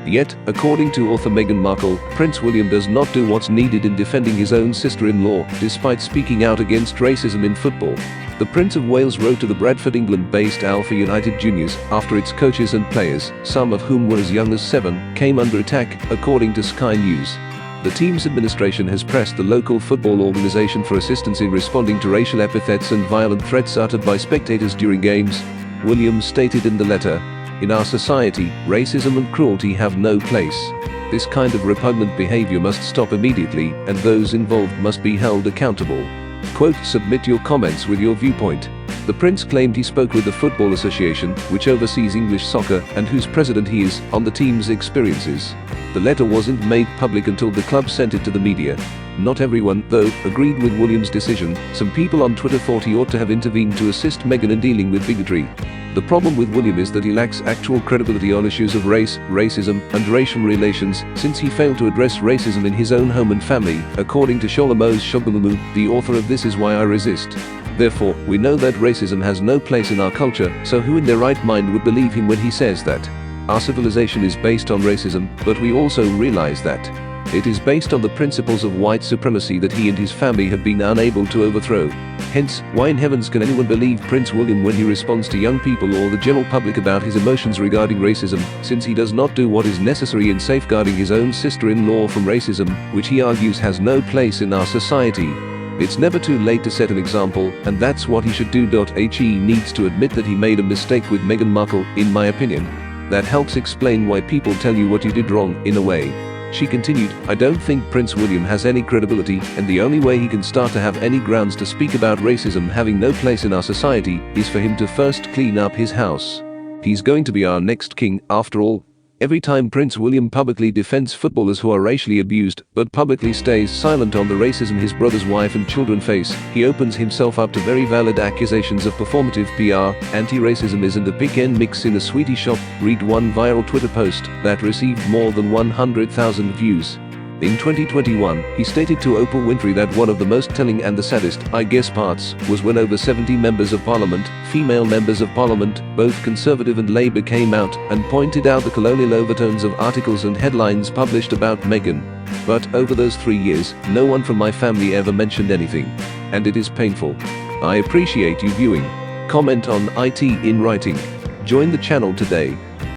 Yet, according to author Meghan Markle, Prince William does not do what's needed in defending his own sister-in-law, despite speaking out against racism in football. The Prince of Wales wrote to the Bradford, England-based Alpha United Juniors after its coaches and players, some of whom were as young as 7, came under attack, according to Sky News. The team's administration has pressed the local football organization for assistance in responding to racial epithets and violent threats uttered by spectators during games. Williams stated in the letter, "In our society, racism and cruelty have no place. This kind of repugnant behavior must stop immediately, and those involved must be held accountable." Quote, "Submit your comments with your viewpoint." The Prince claimed he spoke with the Football Association, which oversees English soccer and whose president he is, on the team's experiences. The letter wasn't made public until the club sent it to the media. Not everyone, though, agreed with Williams' decision. Some people on Twitter thought he ought to have intervened to assist Meghan in dealing with bigotry. The problem with William is that he lacks actual credibility on issues of race, racism, and racial relations, since he failed to address racism in his own home and family, according to Sholomos Shogbalumu, the author of This Is Why I Resist. Therefore, we know that racism has no place in our culture, so who in their right mind would believe him when he says that? Our civilization is based on racism, but we also realize that it is based on the principles of white supremacy that he and his family have been unable to overthrow. Hence, why in heavens can anyone believe Prince William when he responds to young people or the general public about his emotions regarding racism, since he does not do what is necessary in safeguarding his own sister-in-law from racism, which he argues has no place in our society. It's never too late to set an example, and that's what he should do. He needs to admit that he made a mistake with Meghan Markle, in my opinion. That helps explain why people tell you what you did wrong, in a way. She continued, "I don't think Prince William has any credibility, and the only way he can start to have any grounds to speak about racism having no place in our society is for him to first clean up his house. He's going to be our next king, after all." Every time Prince William publicly defends footballers who are racially abused, but publicly stays silent on the racism his brother's wife and children face, he opens himself up to very valid accusations of performative PR. Anti-racism isn't a pick and mix in a sweetie shop. Read one viral Twitter post that received more than 100,000 views. In 2021, he stated to Oprah Winfrey that one of the most telling and the saddest, I guess, parts was when over 70 members of parliament, female members of parliament, both Conservative and Labour, came out and pointed out the colonial overtones of articles and headlines published about Meghan. But over those 3 years, no one from my family ever mentioned anything. And it is painful. I appreciate you viewing. Comment on IT in writing. Join the channel today.